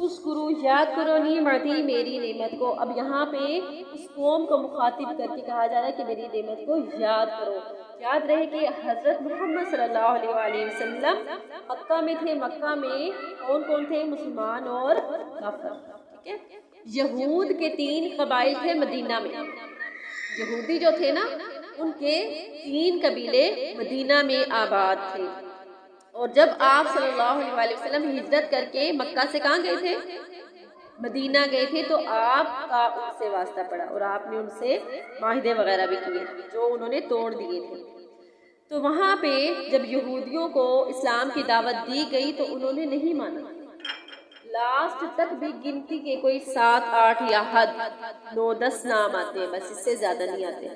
اذکرو یاد کرو نعمتی میری نعمت کو. اب یہاں پہ اس قوم کو مخاطب کر کے کہا جا رہا ہے کہ میری نعمت کو یاد کرو. یاد رہے کہ حضرت محمد صلی اللہ علیہ وآلہ وسلم مکہ میں تھے. مکہ میں کون کون تھے؟ مسلمان اور کافر. ٹھیک ہے. یہود کے 3 قبائل تھے مدینہ میں. یہودی جو تھے نا ان کے 3 قبیلے مدینہ میں آباد تھے. اور جب آپ صلی اللہ علیہ وآلہ وسلم ہجرت کر کے مکہ سے کہاں گئے تھے؟ مدینہ گئے تھے. تو آپ کا ان سے واسطہ پڑا اور آپ نے ان سے معاہدے وغیرہ بھی کیے جو انہوں نے توڑ دیے تھے. تو وہاں پہ جب یہودیوں کو اسلام کی دعوت دی گئی تو انہوں نے نہیں مانا. لاسٹ تک بھی گنتی کے کوئی 7 8 یا حد 9 10 نام آتے ہیں, بس اس سے زیادہ نہیں آتے.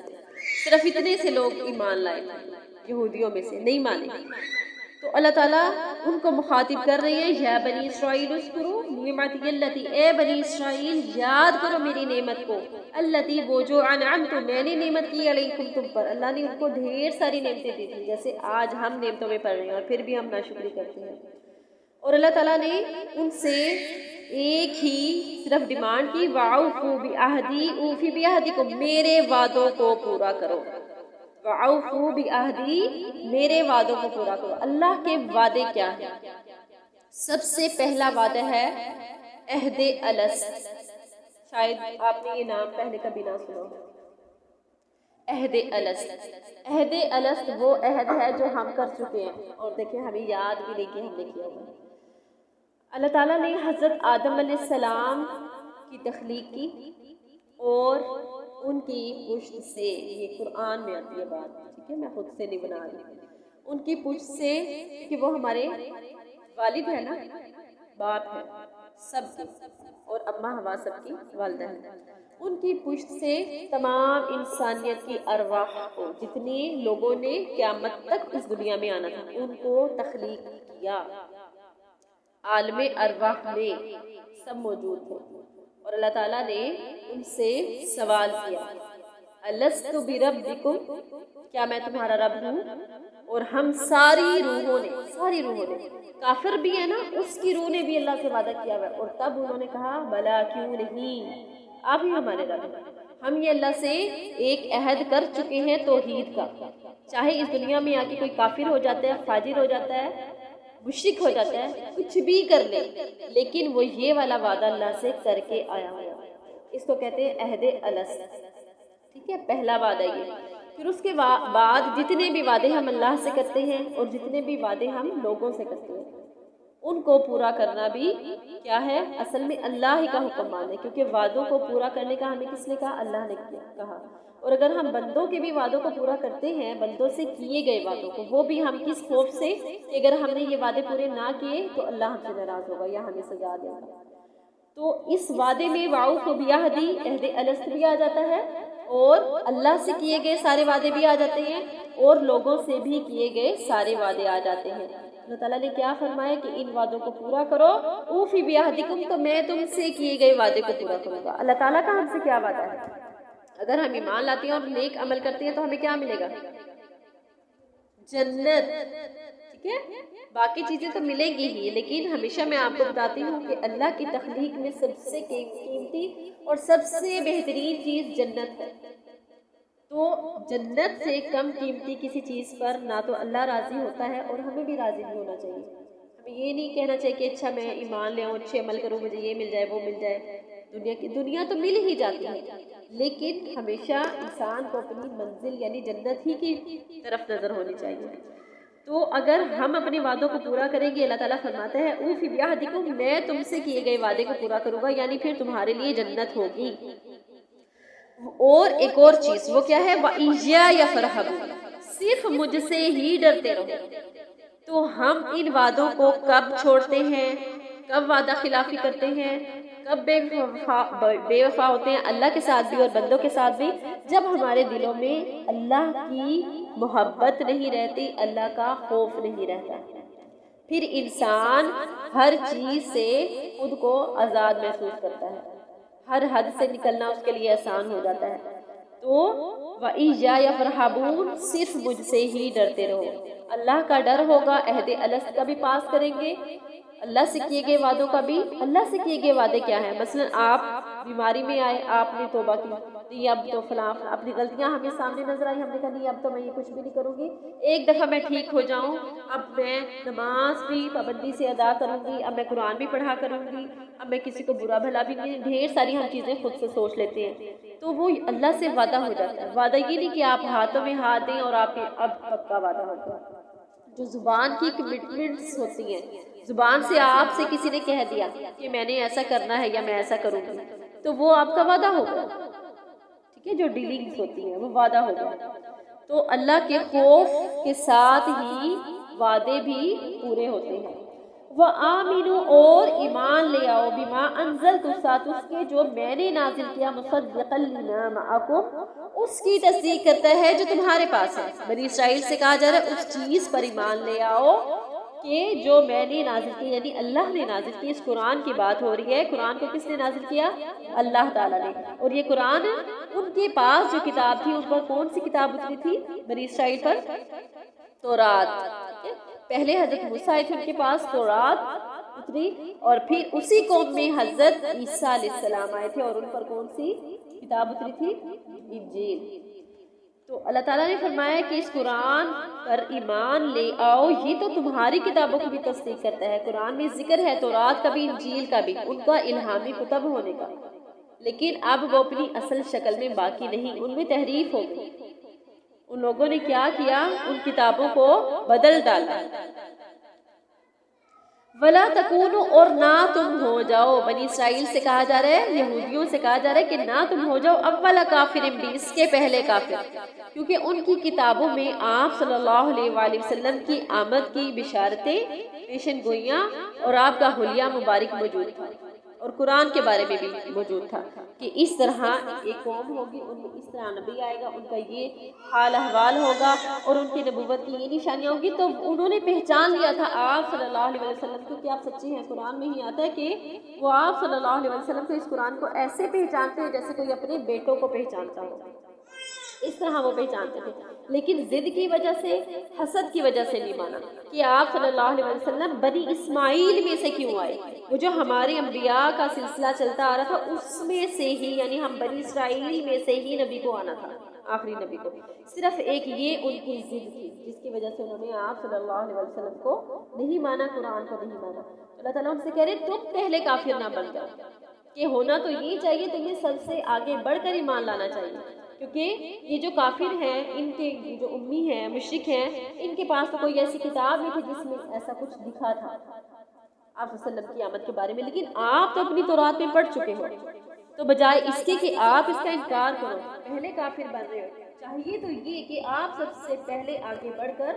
صرف اتنے سے لوگ ایمان لائے یہودیوں میں سے, نہیں مانے. تو اللہ تعالیٰ ان کو مخاطب کر رہی ہے, یا بنی اسرائیل اذکروا نعمتی التی, اے بنی اسرائیل یاد کرو میری نعمت کو, التی وہ جو انعمت میں نے نعمت کی علیکم تم پر. اللہ نے ان کو ڈھیر ساری نعمتیں دی تھی جیسے آج ہم نعمتوں میں پڑھ رہے ہیں اور پھر بھی ہم ناشکری کرتے ہیں. اور اللہ تعالیٰ نے ان سے ایک ہی صرف ڈیمانڈ کی, وَأَوْفُوا بِعَهْدِي أُوفِ بِعَهْدِكُمْ, میرے وعدوں کو پورا کرو. وَأَوْفُوا بِعَهْدِي, میرے وعدوں کو پورا کرو. اللہ کے وعدے کیا ہیں؟ سب سے پہلا وعدہ ہے عہد الست. شاید آپ نے یہ نام پہلے کبھی نہ سنا. عہد الست. عہد الست وہ عہد ہے جو ہم کر چکے ہیں اور دیکھیں ہمیں یاد بھی نہیں کہ ہم نے کیا ہوا. اللہ تعالیٰ نے حضرت آدم علیہ السلام کی تخلیق کی اور ان کی پشت سے, یہ قرآن میں آتی ہے بات, ٹھیک ہے, میں خود سے نہیں بنا رہی, ان کی پشت سے, کہ وہ ہمارے والد ہے نا, باپ ہے سب کی, اور اماں ہوا سب کی والدہ ہے. ان کی پشت سے تمام انسانیت کی ارواح کو, جتنے لوگوں نے قیامت تک اس دنیا میں آنا تھا, ان کو تخلیق کیا. عالم ارواح میں سب موجود تھے اور اللہ تعالیٰ نے ان سے سوال کیا, الست بربکم, کیا میں تمہارا رب ہوں؟ اور ہم ساری روحوں نے, کافر بھی ہے نا اس کی روح نے بھی اللہ سے وعدہ کیا ہوا, اور تب انہوں نے کہا بلا کیوں نہیں, آپ ہی ہمارے رب ہیں. ہم یہ اللہ سے ایک عہد کر چکے ہیں توحید کا, چاہے اس دنیا میں آ کے کوئی کافر ہو جاتا ہے, فاجر ہو جاتا ہے, مشرک ہو جاتا ہے, کچھ بھی کر لے, لیکن وہ یہ والا وعدہ اللہ سے کر کے آیا ہوا. اس کو کہتے ہیں عہد الست. ٹھیک ہے, پہلا وعدہ یہ. پھر اس کے بعد جتنے بھی وعدے ہم اللہ سے کرتے ہیں اور جتنے بھی وعدے ہم لوگوں سے کرتے ہیں ان کو پورا کرنا بھی کیا ہے؟ اصل میں اللہ ہی کا حکم مانے, کیونکہ وعدوں کو پورا کرنے کا ہمیں کس نے کہا؟ اللہ نے کہا. اور اگر ہم بندوں کے بھی وعدوں کو پورا کرتے ہیں, بندوں سے کیے گئے وعدوں کو, وہ بھی ہم کس خوف سے کہ اگر ہم نے یہ وعدے پورے نہ کیے تو اللہ ہم سے ناراض ہوگا یا ہمیں سزا دے گا. تو اس وعدے میں وَأَوْفُوا بِعَهْدِي عہد الست بھی آ جاتا ہے, اور اللہ سے کیے گئے سارے وعدے بھی آ جاتے ہیں, اور لوگوں سے بھی کیے گئے سارے وعدے آ جاتے ہیں. اللہ تعالیٰ نے کیا فرمایا کہ ان وعدوں کو پورا کرو, اوفی بعہدکم, تو میں تم سے کیے گئے وعدے کو پورا کروں گا. اللہ تعالیٰ کا ہم سے کیا وعدہ ہے؟ اگر ہم ایمان لاتے ہیں اور نیک عمل کرتے ہیں تو ہمیں کیا ملے گا؟ جنت. ٹھیک ہے, باقی چیزیں تو ملیں گی ہی, لیکن ہمیشہ میں آپ کو بتاتی ہوں کہ اللہ کی تخلیق میں سب سے قیمتی اور سب سے بہترین چیز جنت ہے. تو جنت سے کم قیمتی کسی چیز پر نہ تو اللہ راضی ہوتا ہے اور ہمیں بھی راضی نہیں ہونا چاہیے. ہمیں یہ نہیں کہنا چاہیے کہ اچھا میں ایمان لے آؤں, اچھے عمل کروں, مجھے یہ مل جائے وہ مل جائے. دنیا تو مل ہی جاتی ہے, لیکن ہمیشہ انسان کو اپنی منزل یعنی جنت ہی کی طرف نظر ہونی چاہیے. تو اگر ہم اپنے وعدوں کو پورا کریں گے, اللہ تعالیٰ فرماتا ہے اوفی بعہدکم, میں تم سے کیے گئے وعدے کو پورا کروں گا, یعنی پھر تمہارے لیے جنت ہوگی. اور ایک اور چیز وہ کیا ہے؟ وَإِيَّايَ فَارْهَبُونِ, صرف مجھ سے ہی ڈرتے رہو. تو ہم ان وعدوں کو کب چھوڑتے ہیں, کب وعدہ خلافی کرتے ہیں, کب بے وفا ہوتے ہیں اللہ کے ساتھ بھی اور بندوں کے ساتھ بھی؟ جب ہمارے دلوں میں اللہ کی محبت نہیں رہتی, اللہ کا خوف نہیں رہتا. پھر انسان ہر چیز سے خود کو آزاد محسوس کرتا ہے, ہر حد سے نکلنا اس کے لیے آسان ہو جاتا ہے. تو وَإِيَّايَ فَارْهَبُونِ, صرف مجھ سے ہی ڈرتے رہو. اللہ کا ڈر ہوگا, عہد الست کا بھی پاس کریں گے, اللہ سے کیے گئے وعدوں کا بھی، اللہ سے کیے گئے وعدے کیا ہیں؟ مثلا آپ بیماری میں آئے، آپ نے توبہ کی، نہیں اب تو فلاں اپنی غلطیاں ہمیں سامنے نظر آئی، ہم نے کہا نہیں اب تو میں یہ کچھ بھی نہیں کروں گی، ایک دفعہ میں ٹھیک ہو جاؤں، اب میں نماز بھی پابندی سے ادا کروں گی، اب میں قرآن بھی پڑھا کروں گی، اب میں کسی کو برا بھلا بھی نہیں، ڈھیر ساری ہم چیزیں خود سے سوچ لیتے ہیں، تو وہ اللہ سے وعدہ ہو جاتا ہے۔ وعدہ یہ نہیں کہ آپ ہاتھوں میں ہاتھ دیں اور آپ اب پکا وعدہ ہوتا ہے۔ جو زبان کی کمٹمنٹس ہوتی ہیں، زبان سے آپ سے کسی نے کہہ دیا کہ میں نے ایسا کرنا ہے یا میں ایسا کروں گی، تو وہ آپ کا وعدہ ہوگا، ٹھیک ہے، جو ڈیلنگز ہوتی ہیں وہ وعدہ ہوگا۔ تو اللہ کے خوف کے ساتھ ہی وعدے بھی پورے ہوتے ہیں۔ وَآمِنُوا اور ایمان لے آؤ، بِمَا أَنزَلْتُ ساتھ اس کے جو میں نے نازل کیا، مُصَدِّقًا لِمَا مَعَكُمْ اس کی تصدیق کرتا ہے جو تمہارے پاس ہے۔ بنی اسرائیل سے کہا جا رہا ہے اس چیز پر ایمان لے آؤ کہ جو میں نے نازل کی، یعنی اللہ نے نازل کی۔ اس قرآن کی بات ہو رہی ہے، قرآن کو کس نے نازل کیا؟ اللہ تعالیٰ نے۔ اور یہ قرآن ان کے پاس جو کتاب تھی، اس پر کون سی کتاب اتری تھی بنی اسرائیل پر؟ تورات۔ پہلے حضرت موسیٰ آئے تھے، ان کے پاس تورات اتری، اور پھر اسی قوم میں حضرت عیسیٰ علیہ السلام آئے تھے اور ان پر کون سی کتاب اتری تھی؟ انجیل۔ تو اللہ تعالیٰ نے فرمایا کہ اس قرآن پر ایمان لے آؤ، یہ تو تمہاری کتابوں کی بھی تصدیق کرتا ہے۔ قرآن میں ذکر ہے تورات کا بھی، انجیل کا بھی، ان کا الہامی کتب ہونے کا، لیکن اب وہ اپنی اصل شکل میں باقی نہیں، ان میں تحریف ہو گئی۔ ان لوگوں نے کیا کیا؟ ان کتابوں کو بدل ڈالا۔ وَلَا تَكُونُوا اور نہ تم ہو جاؤ، بنی اسرائیل سے کہا جا رہا ہے، یہودیوں سے کہا جا رہا ہے کہ نہ تم ہو جاؤ اول کافر بھی، اس کے پہلے کافر، کیونکہ ان کی کتابوں میں آپ صلی اللہ علیہ وآلہ وسلم کی آمد کی بشارتیں، پیشن گوئیاں اور آپ کا حلیہ مبارک موجود تھا، اور قرآن کے بارے میں بھی موجود تھا کہ اس طرح ایک قوم ہوگی، ان میں اس طرح نبی آئے گا، ان کا یہ حال احوال ہوگا اور ان کی نبوت کی یہ نشانیاں ہوگی۔ تو انہوں نے پہچان لیا تھا آپ صلی اللہ علیہ وسلم کو کہ آپ سچے ہیں۔ قرآن میں ہی آتا ہے کہ وہ آپ صلی اللہ علیہ وسلم کو اس قرآن کو ایسے پہچانتے ہیں جیسے کوئی اپنے بیٹوں کو پہچانتا ہو، اس طرح وہ پہچانتے تھے، لیکن ضد کی وجہ سے، حسد کی وجہ سے نہیں مانا کہ آپ صلی اللہ علیہ وسلم بنی اسماعیل میں سے کیوں آئے۔ وہ جو ہمارے انبیاء کا سلسلہ چلتا آ رہا تھا اس میں سے ہی، یعنی ہم بنی اسرائیل میں سے ہی نبی کو آنا تھا، آخری نبی کو۔ صرف ایک یہ ان کی ضد تھی جس کی وجہ سے انہوں نے آپ صلی اللہ علیہ وسلم کو نہیں مانا، قرآن کو نہیں مانا۔ اللہ تعالیٰ ان سے کہہ رہے تم پہلے کافر نہ بن جاؤ، کہ ہونا تو یہ چاہیے، تمہیں سب سے آگے بڑھ کر ایمان لانا چاہیے، کیونکہ یہ جو کافر ہیں، ان کے جو امی ہیں، مشرک ہیں، ان کے پاس تو کوئی ایسی کتاب نہیں تھی جس میں ایسا کچھ لکھا تھا آپ صلی اللہ علیہ وسلم کی آمد کے بارے میں، لیکن آپ تو اپنی تورات میں پڑھ چکے ہو، تو بجائے اس کے کہ آپ اس کا انکار کرو، پہلے کافر بن رہے ہو، چاہیے تو یہ کہ آپ سب سے پہلے آگے بڑھ کر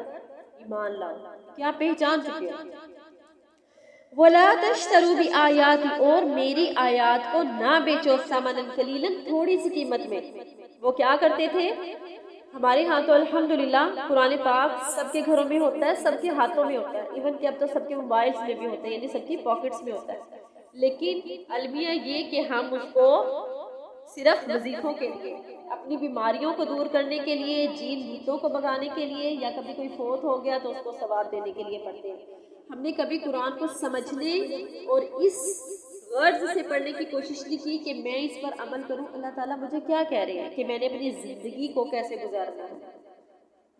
ایمان لاؤ کہ آپ پہچان چکے ہو۔ وَلَا تَشْتَرُوا بِآيَاتِي اور میری آیات کو نہ بیچو ثمنًا قلیلاً تھوڑی سی قیمت میں۔ وہ کیا کرتے تھے؟ ہمارے ہاں تو الحمدللہ قرآن پاک سب کے گھروں میں ہوتا ہے، سب کے ہاتھوں میں ہوتا ہے، ایون کہ اب تو سب کے موبائلز میں بھی ہوتا ہے، یعنی سب کی پاکٹس میں ہوتا ہے، لیکن المیہ یہ کہ ہم اس کو صرف وظیفوں کے لیے، اپنی بیماریوں کو دور کرنے کے لیے، جین بھوتوں کو بھگانے کے لیے، یا کبھی کوئی فوت ہو گیا تو اس کو ثواب دینے کے لیے پڑھتے ہیں۔ ہم نے کبھی قرآن کو سمجھنے اور اس غرض سے پڑھنے کی کوشش نہیں کی کہ میں اس پر عمل کروں، اللہ تعالیٰ مجھے کیا کہہ رہے ہیں، کہ میں نے اپنی زندگی کو کیسے گزارنا ہے۔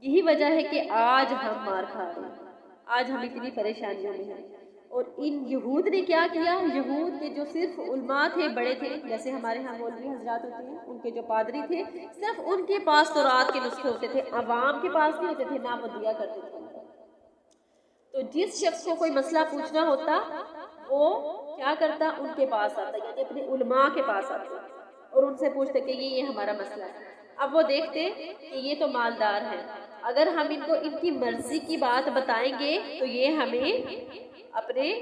یہی وجہ ہے کہ آج ہم مار کھا رہے ہیں، آج ہم اتنی پریشانیوں میں ہیں۔ اور ان یہود نے کیا کیا؟ یہود کے جو صرف علماء تھے، بڑے تھے، جیسے ہمارے ہاں مولوی حضرات ہوتے ہیں، ان کے جو پادری تھے، صرف ان کے پاس تورات کے نسخے ہوتے تھے، عوام کے پاس نہیں ہوتے تھے، نہ وہ دیا کرتے تھے۔ تو جس شخص کو کوئی مسئلہ پوچھنا ہوتا وہ کیا کرتا؟ ان کے پاس آتا، یعنی اپنے علماء کے پاس آتا اور ان سے پوچھتے کہ یہ ہمارا مسئلہ ہے۔ اب وہ دیکھتے کہ یہ تو مالدار ہیں، اگر ہم ان کو ان کی مرضی کی بات بتائیں گے تو یہ ہمیں اپنے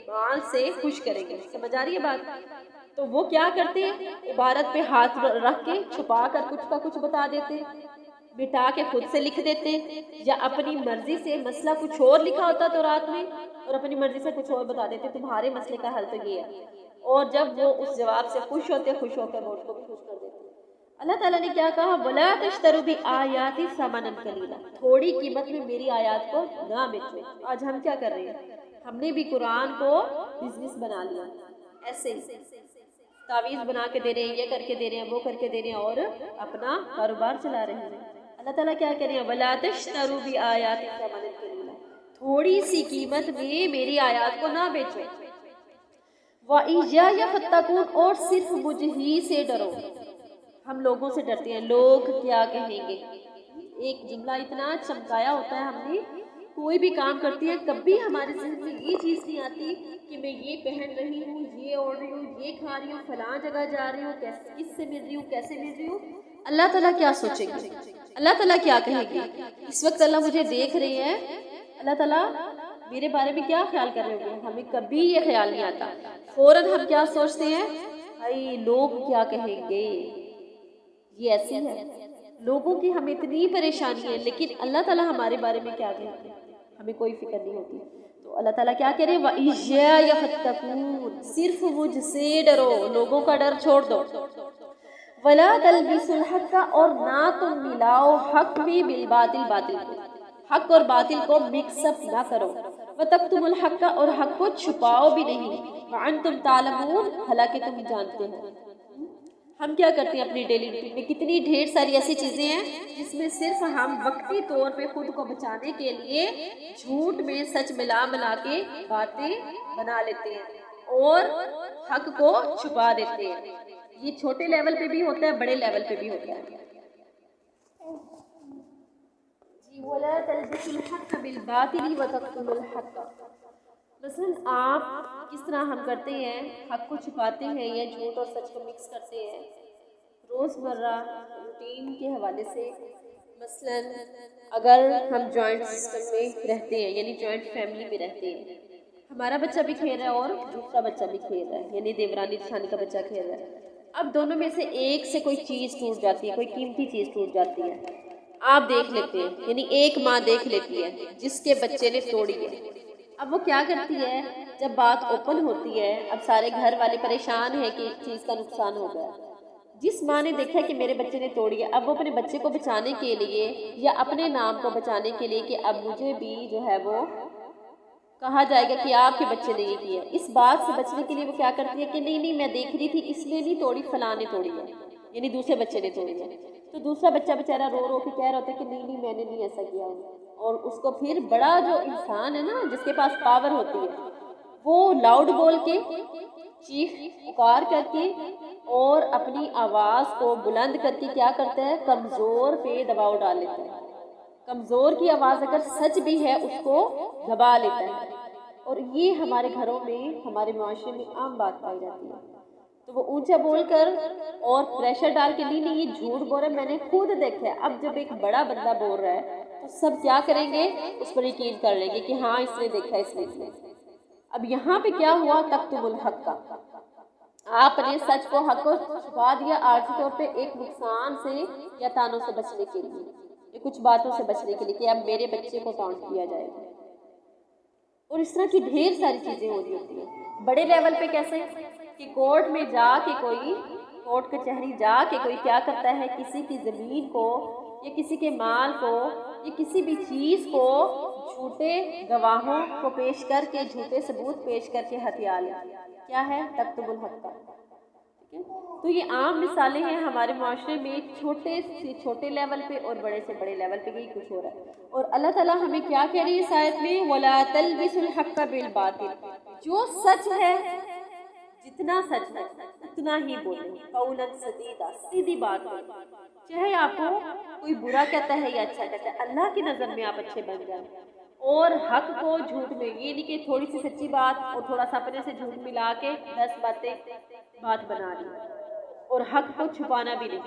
مال سے خوش کریں گے۔ سمجھ آ رہی ہے بات؟ تو وہ کیا کرتے؟ عبارت پہ ہاتھ رکھ کے چھپا کر کچھ کا کچھ بتا دیتے، مٹا کے خود سے لکھ دیتے، یا اپنی مرضی سے مسئلہ کچھ اور لکھا ہوتا تورات میں اور اپنی مرضی سے کچھ اور بتا دیتے، تمہارے مسئلے کا حل تو یہ ہے، اور جب وہ اس جواب سے خوش ہوتے، خوش ہو کر وہ اس کو بھی خوش کر دیتے۔ اللہ تعالیٰ نے کیا کہا؟ وَلَا تَشْتَرُوا بِآيَاتِي ثَمَنًا قَلِيلًا تھوڑی قیمت میں میری آیات کو نہ بیچو۔ آج ہم کیا کر رہے ہیں؟ ہم نے بھی قرآن کو بزنس بنا لیا، ایسے ہی تعویذ بنا کے دے رہے ہیں، یہ کر کے دے رہے ہیں، وہ کر کے دے رہے ہیں، اور اپنا کاروبار چلا رہے ہیں۔ اللہ تعالیٰ کیا کہہ رہے ہیں؟ وَلَا تَشْتَرُوا بِآيَاتِي ثَمَنًا قَلِيلًا، تھوڑی سی قیمت میں میری آیات کو نہ بیچو۔ وَإِيَّايَ فَاتَّقُونِ، اور صرف مجھ ہی سے ڈرو۔ ہم لوگوں سے ڈرتے ہیں، لوگ کیا کہیں گے۔ ایک جملہ اتنا چمکایا ہوتا ہے، ہم نے کوئی بھی کام کرتی ہے، کبھی ہمارے ذہن میں یہ چیز نہیں آتی کہ میں یہ پہن رہی ہوں، یہ اوڑھ رہی ہوں، یہ کھا رہی ہوں، فلاں جگہ جا رہی ہوں، کس سے مل رہی ہوں، کیسے مل رہی ہوں۔ اللہ تعالیٰ کیا سوچے گی، اللہ تعالیٰ کیا کہے گی۔ اس وقت اللہ مجھے دیکھ رہی ہے، اللہ تعالیٰ میرے بارے میں کیا خیال کر رہے ہوں گے، ہمیں کبھی یہ خیال نہیں آتا۔ فوراً ہم کیا سوچتے ہیں؟ بھائی لوگ کیا کہیں گے۔ یہ ایسی ہے، لوگوں کی ہمیں اتنی پریشانی ہے، لیکن اللہ تعالیٰ ہمارے بارے میں کیا کہیں گے ہمیں کوئی فکر نہیں ہوتی۔ تو اللہ تعالیٰ کیا کہہ رہے ہیں؟ وَإِيَّايَ فَاتَّقُونِ، صرف مجھ سے ڈرو، لوگوں کا ڈر چھوڑ دو۔ وَلَا تَلْبِسُوا الْحَقَّ، اور نہ تم ملاؤ حق میں بالباطل، باطل کو، حق اور باطل کو مکس اپ نہ کرو۔ وَتَكْتُمُوا الْحَقَّ، اور حق کو چھپاؤ بھی نہیں۔ وَأَنْتُمْ تَعْلَمُونَ، حالانکہ تم جانتے ہو۔ ہم کیا کرتے ہیں اپنی ڈیلی روٹین میں؟ کتنی ڈھیر ساری ایسی چیزیں ہیں جس میں صرف ہم وقتی طور پہ خود کو بچانے کے لیے جھوٹ میں سچ ملا ملا کے باتیں بنا لیتے ہیں اور حق کو چھپا دیتے ہیں۔ یہ چھوٹے لیول پہ بھی ہوتا ہے، بڑے لیول پہ بھی ہوتا ہے۔ جی وَلَا تَلْبِسُوا الْحَقَّ بِالْبَاطِلِ وَتَكْتُمُوا الْحَقَّ، مثلاً آپ کس طرح ہم کرتے ہیں، حق کو چھپاتے ہیں یا جھوٹ اور سچ کو مکس کرتے ہیں روزمرہ روٹین کے حوالے سے۔ مثلاً اگر ہم جوائنٹ سسٹم میں رہتے ہیں، یعنی جوائنٹ فیملی میں رہتے ہیں، ہمارا بچہ بھی کھیل رہا ہے اور دوسرا بچہ بھی کھیل رہا ہے، یعنی دیورانی جٹھانی کا بچہ کھیل رہا ہے۔ اب دونوں میں سے ایک سے کوئی چیز ٹوٹ جاتی ہے، کوئی قیمتی چیز ٹوٹ جاتی ہے، آپ دیکھ لیتے ہیں، یعنی ایک ماں دیکھ لیتی ہے جس کے بچے نے توڑی ہے۔ اب وہ کیا کرتی ہے، جب بات اوپن ہوتی ہے، اب سارے گھر والے پریشان ہیں کہ ایک چیز کا نقصان ہو گیا۔ جس ماں نے دیکھا کہ میرے بچے نے توڑی ہے، اب وہ اپنے بچے کو بچانے کے لیے یا اپنے نام کو بچانے کے لیے کہ اب مجھے بھی جو ہے وہ کہا جائے گا کہ آپ کے بچے نے یہ کیا، اس بات سے بچنے کے لیے وہ کیا کرتی ہے کہ نہیں میں دیکھ رہی تھی، اس نے نہیں توڑی، فلاں نے توڑی ہے، یعنی دوسرے بچے نے توڑی ہے۔ تو دوسرا بچہ بیچارہ رو رو کے کہہ رہا ہوتا ہے کہ نہیں میں نے نہیں ایسا کیا، اور اس کو پھر بڑا جو انسان ہے نا جس کے پاس پاور ہوتی ہے، وہ لاؤڈ بول کے، چیخ پکار کر کے اور اپنی آواز کو بلند کر کے کیا کرتا ہے، کمزور پہ دباؤ ڈال لیتا ہے۔ کمزور کی آواز اگر سچ بھی ہے اس کو دبا لیتا ہے، اور یہ ہمارے گھروں میں، ہمارے معاشرے میں عام بات پائی جاتی ہے۔ تو وہ اونچا بول کر اور پریشر ڈال کے نہیں یہ جھوٹ بول رہا ہے، میں نے خود دیکھا ہے۔ اب جب ایک بڑا بندہ بول رہا ہے تو سب کیا کریں گے، اس پر یقین کر لیں گے کہ ہاں اس نے دیکھا، اس نے۔ اب یہاں پہ کیا ہوا، تکتم الحق کا، آپ نے سچ کو، حق کو چھپا دیا عارضی طور پہ ایک نقصان سے یا تانوں سے بچنے کے لیے، یا کچھ باتوں سے بچنے کے لیے کہ اب میرے بچے کو ٹانٹ کیا جائے گا۔ اور اس طرح کی ڈھیر ساری چیزیں ہو رہی ہوتی ہیں۔ بڑے لیول پہ کیسے کہ کورٹ میں جا کے کوئی، کورٹ کچہری جا کے کوئی کیا کرتا ہے، کسی کی زمین کو یا کسی کے مال کو یا کسی بھی چیز کو جھوٹے گواہوں کو پیش کر کے، جھوٹے ثبوت پیش کر کے ہتھیا لے، کیا ہے، تکتم الحق کا۔ تو یہ عام مثالیں ہیں ہمارے معاشرے میں، چھوٹے سے چھوٹے لیول پہ اور بڑے سے بڑے لیول پہ، یہی کچھ ہو رہا ہے۔ اور اللہ تعالیٰ ہمیں کیا کہہ رہی ہے اس آیت میں، وَلَا تَلْبِسُوا الْحَقَّ بِالْبَاطِلِ، جو سچ ہے، جتنا سچ ہے اتنا ہی بولیں، قولاً سدیدا، سیدھی بات ہے، چاہے آپ کو کوئی برا کہتا ہے یا اچھا کہتا ہے، اللہ کی نظر میں آپ اچھے بن جائیں۔ اور حق کو جھوٹ میں، یہ نہیں کہ تھوڑی سی سچی بات اور تھوڑا سا اپنے سے جھوٹ ملا کے 10 باتیں بات بنا لی، اور حق کو چھپانا بھی نہیں،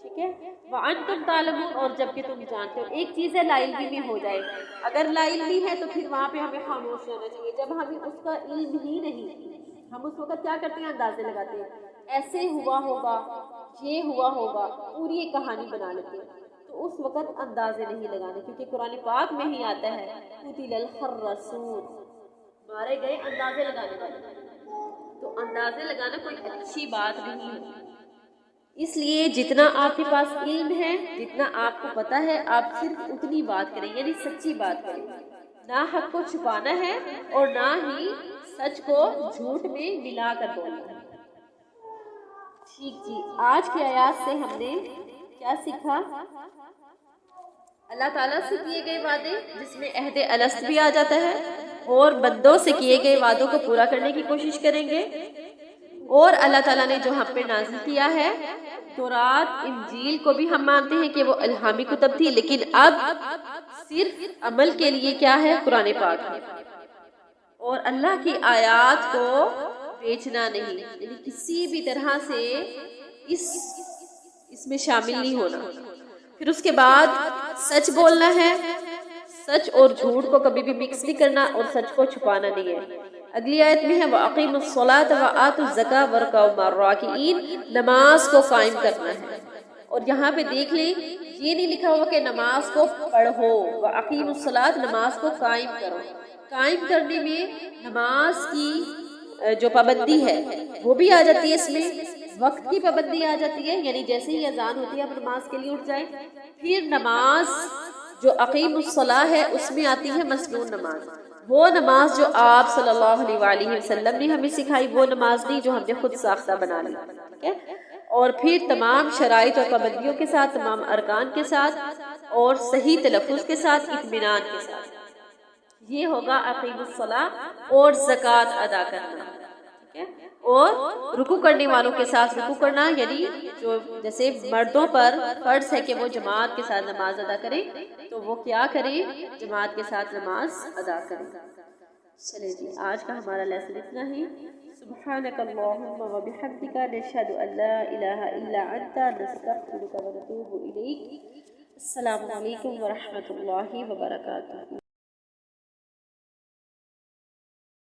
ٹھیک ہے۔ وَأَنْتُمْ تَعْلَمُونَ، اور جبکہ تم جانتے ہو۔ ایک چیز ہے لا علمی میں ہو جائے، اگر لا علمی ہے تو پھر وہاں پہ ہمیں خاموش رہنا چاہیے۔ جب ہمیں اس کا علم ہی نہیں، ہم اس وقت کیا کرتے ہیں، اندازے لگاتے ہیں، ایسے ہوا ہوگا، یہ ہوا ہوگا، پوری ایک کہانی بنا لیتے ہیں۔ تو اس وقت اندازے نہیں لگانے، کیونکہ قرآن پاک میں ہی آتا ہے قُتِلَ الْخَرَّصُونَ، مارے گئے اندازے لگانے والے۔ تو اندازے لگانا کوئی اچھی بات نہیں ہے، اس لیے جتنا آپ کے پاس علم ہے، جتنا آپ کو پتا ہے، آپ صرف اتنی بات کریں، یعنی سچی بات کریں۔ نہ حق کو چھپانا ہے اور نہ ہی سچ کو جھوٹ میں ملا کر بولنا ہے۔ ٹھیک جی، آج کی آیات سے ہم نے کیا سیکھا؟ اللہ تعالیٰ سے کیے گئے وعدے جس میں عہد الست بھی آ جاتا ہے، اور بندوں سے کیے گئے وعدوں کو پورا کرنے کی کوشش کریں گے، اور اللہ تعالیٰ نے جو ہم پہ نازل کیا ہے تورات انجیل کو بھی ہم مانتے ہیں کہ وہ الہامی کتب تھی، لیکن اب صرف عمل کے لیے کیا ہے؟ قرآن پاک ہے۔ اور اللہ کی آیات کو بیچنا نہیں، یعنی کسی بھی طرح سے اس میں شامل نہیں ہونا۔ پھر اس کے بعد سچ بولنا ہے، سچ اور جھوٹ کو کبھی بھی مکس نہیں کرنا، اور سچ کو چھپانا نہیں ہے۔ اگلی آیت میں ہے وَأَقِيمُوا الصَّلَاةَ وَآتُوا الزَّكَاةَ وَارْكَعُوا مَعَ الرَّاكِعِينَ، نماز کو قائم کرنا ہے۔ اور یہاں پہ دیکھ لیں یہ نہیں لکھا ہوا کہ نماز کو پڑھو، وَأَقِيمُوا الصَّلَاةَ نماز کو قائم کرو۔ قائم کرنے میں نماز کی جو پابندی ہے وہ بھی آ جاتی ہے، اس میں وقت کی پابندی آ جاتی ہے، یعنی جیسے ہی اذان ہوتی ہے آپ نماز کے لیے اٹھ جائیں۔ پھر نماز جو اقیم الصلاح ہے اس میں آتی ہے مسنون نماز، وہ نماز جو آپ صلی اللہ علیہ وآلہ وسلم نے ہمیں سکھائی، وہ نماز نہیں جو ہم نے خود ساختہ بنا لی، ٹھیک ہے؟ اور پھر تمام شرائط اور پابندیوں کے ساتھ، تمام ارکان کے ساتھ، اور صحیح تلفظ کے ساتھ، اطمینان کے ساتھ، یہ ہوگا اقیم الصلاح۔ اور زکوٰۃ ادا کرنا، ٹھیک ہے؟ اور رکوع کرنے والوں کے ساتھ رکوع کرنا، یعنی جو جیسے مردوں پر فرض ہے کہ وہ جماعت کے ساتھ نماز ادا کریں تو وہ کیا کریں؟ جماعت کے ساتھ نماز ادا کریں۔ چلے جی، آج کا ہمارا لیسن اتنا ہی۔ سبحانک اللہم و بحمدک، نشہد ان لا الہ الا انت، نستغفرک و نتوب الیک۔ السلام علیکم ورحمۃ اللہ وبرکاتہ۔